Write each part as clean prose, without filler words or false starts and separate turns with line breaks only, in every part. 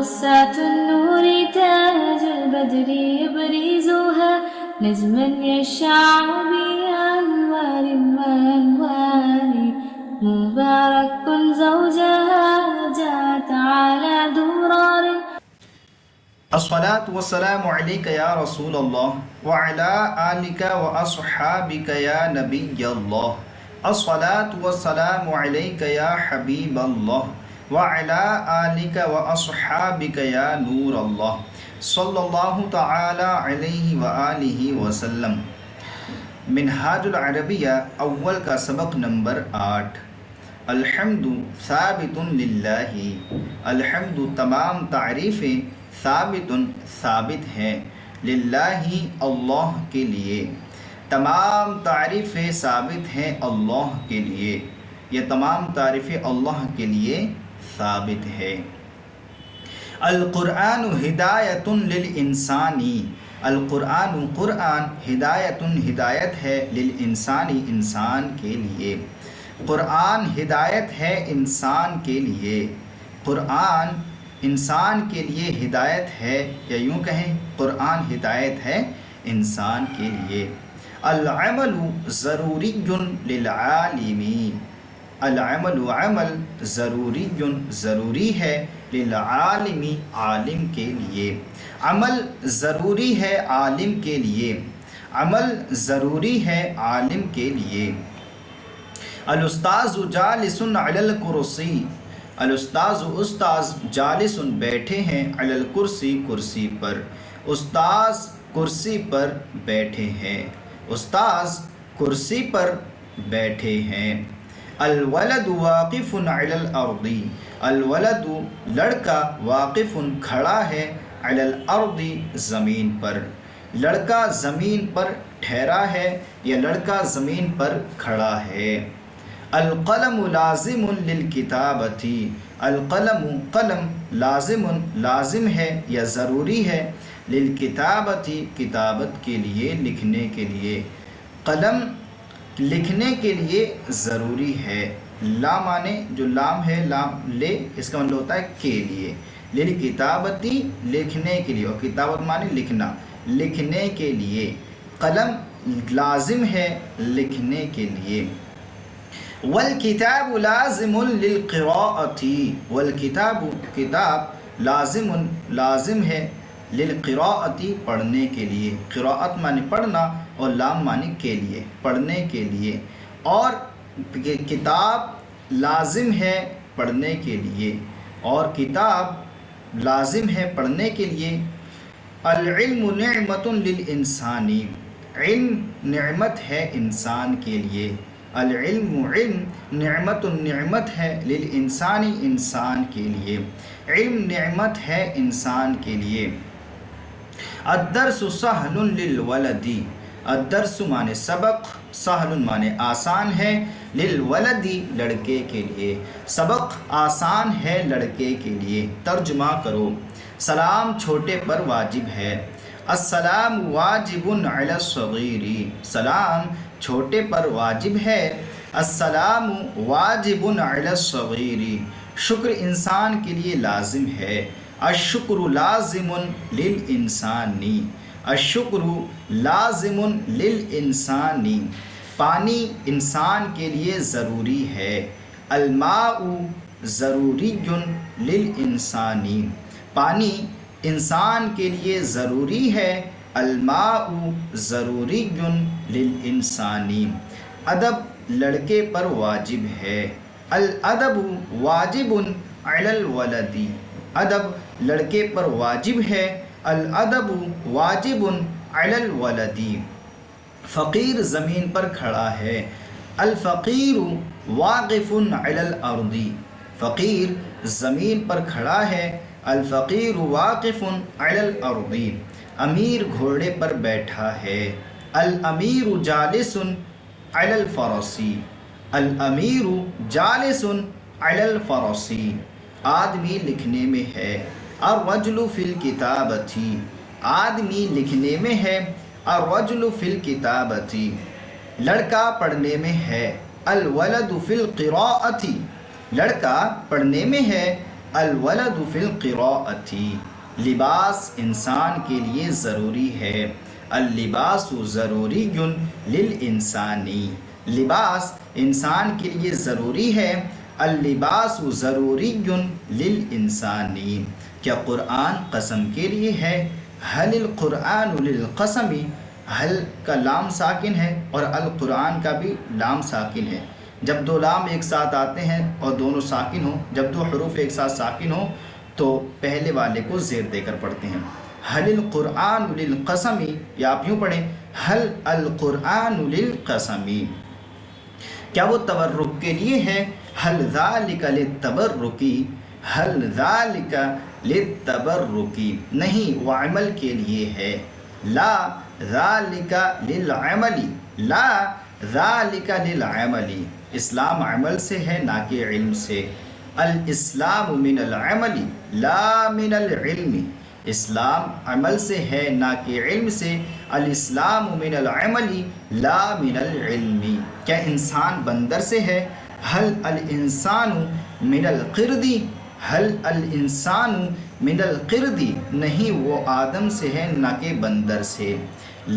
قصة النور تاج البدر يبرزها نجما يشع بأنوار وأنوار مبارك زوجها جاءت على درار.
الصلاة والسلام عليك يا رسول الله وعلى آلك وأصحابك يا نبي الله. الصلاة والسلام عليك يا حبيب الله وعلى آلك وأصحابك يا نور الله صلی اللہ تعالی علیہ وآلہ وسلم. منہاج العربیہ اول کا سبق نمبر 8. الحمد ثابت للہ. الحمد تمام تعریفیں ثابت ہیں للہ اللہ کے لیے. تمام تعریفیں ثابت ہیں اللہ کے لیے. یہ تمام تعریفیں اللہ کے لیے ثابت ہے. القرآن ہدایت للانسانی. القرآن قرآن ہدایت ہے للانسانی انسان کے لیے. قرآن ہدایت ہے انسان کے لیے. قرآن انسان کے لیے ہدایت ہے، یا یوں کہیں قرآن ہدایت ہے انسان کے لیے. العمل ضروری للعالم. العمل عمل ضروری ہے للعالم عالم کے لیے. عمل ضروری ہے عالم کے لیے. عمل ضروری ہے عالم کے لیے. الاستاذ جالس علی الکرسی. الاستاذ استاذ جالس بیٹھے ہیں علی الکرسی کرسی پر. استاذ کرسی پر بیٹھے ہیں. استاذ کرسی پر بیٹھے ہیں. الولد واقف علی الارض. الولد لڑکا واقف کھڑا ہے علی الارض زمین پر. لڑکا زمین پر ٹھہرا ہے یا لڑکا زمین پر کھڑا ہے. القلم لازم للکتابۃ. القلم قلم لازم ہے یا ضروری ہے للکتابۃ کتابت کے لیے لکھنے کے لیے. قلم لکھنے کے لیے ضروری ہے. لا مانے جو لام ہے لام لے اس کا مطلب ہوتا ہے کے لیے. للکتابتی لکھنے کے لیے، اور کتابت مانے لکھنا، لکھنے کے لیے. قلم لازم ہے لکھنے کے لیے. والکتاب لازم للقراءۃ. والکتاب کتاب لازم ہے للقراءۃ پڑھنے کے لیے. قراءت مانے پڑھنا اور لام مانے کے لیے، پڑھنے کے لیے. اور کتاب لازم ہے پڑھنے کے لیے، اور کتاب لازم ہے پڑھنے کے لیے. العلم نعمت للانسان. علم نعمت ہے انسان کے لیے. العلم علم نعمت ہے للانسان انسان کے لیے. علم نعمت ہے انسان کے لیے. الدرس سهل للولد. الدرس مانے سبق، سهل مانے آسان ہے، للولد لڑکے کے لیے. سبق آسان ہے لڑکے کے لیے. ترجمہ کرو. سلام چھوٹے پر واجب ہے. السلام واجب علی الصغیر. سلام چھوٹے پر واجب ہے. السلام واجب علی الصغیر. شکر انسان کے لیے لازم ہے. الشکر لازم للانسان. الشکر لازم للانسان. پانی انسان کے لیے ضروری ہے. الماء ضروری للانسان. پانی انسان کے لیے ضروری ہے. الماء ضروری للانسان. ادب لڑکے پر واجب ہے. الادب واجب علی الولد. ادب لڑکے پر واجب ہے. الادب واجب علی الولد. فقیر زمین پر کھڑا ہے. الفقیر واقف علی الارض. فقیر زمین پر کھڑا ہے. الفقیر واقف علی الارض. امیر گھوڑے پر بیٹھا ہے. الامیر جالس علی الفرس. الامیر جالس علی الفرس. آدمی لکھنے میں ہے. الرجل فی الکتابۃ. آدمی لکھنے میں ہے. الرجل فی الکتابۃ. لڑکا پڑھنے میں ہے. الولد فی القراءۃ. لڑکا پڑھنے میں ہے. الولد فی القراءتی، لباس انسان کے لیے ضروری ہے. اللباس ضروری للانسانی، لباس انسان کے لیے ضروری ہے. اللباس ضروری للانسانی، کیا قرآن قسم کے لیے ہے؟ حل القرآن للقسم، حل کا لام ساکن ہے اور القرآن کا بھی لام ساکن ہے. جب دو لام ایک ساتھ آتے ہیں اور دونوں ساکن ہوں، جب دو حروف ایک ساتھ ساکن ہوں تو پہلے والے کو زیر دے کر پڑھتے ہیں. حل القرآن للقسم، یا آپ یوں پڑھیں حل القرآن للقسم، کیا وہ تبرک کے لیے ہے؟ حل ذالک للتبرکی، حل ذالک للتبرکی، نہیں وہ عمل کے لیے ہے. لا ذالک للعمل، لا ذالک للعمل، اسلام عمل سے ہے نہ کہ علم سے. الاسلام من العمل لا من العلم، اسلام عمل سے ہے نہ کہ علم سے. الاسلام من العمل لا من العلم، کیا انسان بندر سے ہے؟ حل الانسان من القرد، حل الانسان من القرد، نہیں وہ آدم سے ہے نہ کہ بندر سے.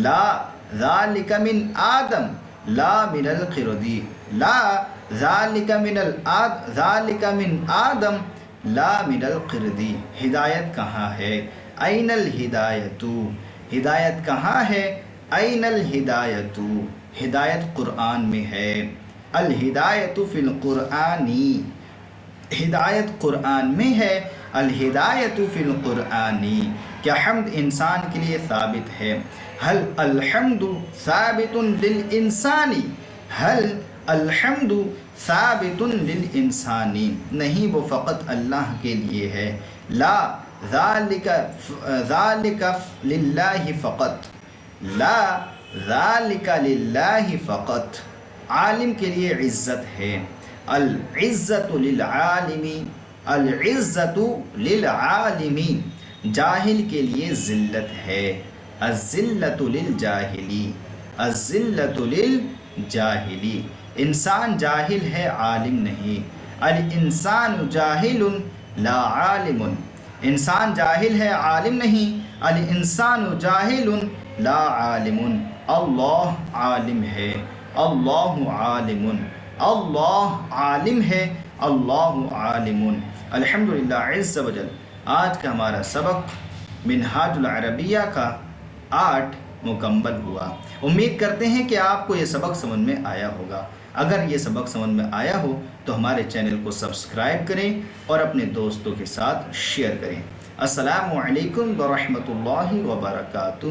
لا ذالک من آدم لا من القرد، لا ذالک من ذالک من آدم لا من القرد. ہدایت کہاں ہے؟ این الہدایت، ہدایت کہاں ہے؟ این الہدایت، ہدایت قرآن میں ہے. الہدایت فی القرآنی، ہدایت قرآن میں ہے. الہدایت فی القرآنی، کیا حمد انسان کے لیے ثابت ہے؟ حل الحمد ثابت للانسانی، حل الحمد ثابت للانسانی، نہیں وہ فقط اللہ کے لیے ہے. لا ذالک للہ فقط، لا ذالک للہ فقط، عالم کے لیے عزت ہے. العزت للعالم، العزت للعالم، جاہل کے لیے ذلت ہے. الذلت للجاہلی، الذلت للجاہلی، انسان جاہل ہے عالم نہیں. الانسان جاہل لا عالم، انسان جاہل ہے عالم نہیں. الانسان جاہل لا عالم، اللہ عالم ہے، اللہ عالم، اللہ عالم ہے، اللہ عالم. الحمدللہ عز وجل، آج کا ہمارا سبق منہاج العربیہ کا 8 مکمل ہوا. امید کرتے ہیں کہ آپ کو یہ سبق سمجھ میں آیا ہوگا. اگر یہ سبق سمجھ میں آیا ہو تو ہمارے چینل کو سبسکرائب کریں اور اپنے دوستوں کے ساتھ شیئر کریں. السلام علیکم ورحمۃ اللہ وبرکاتہ.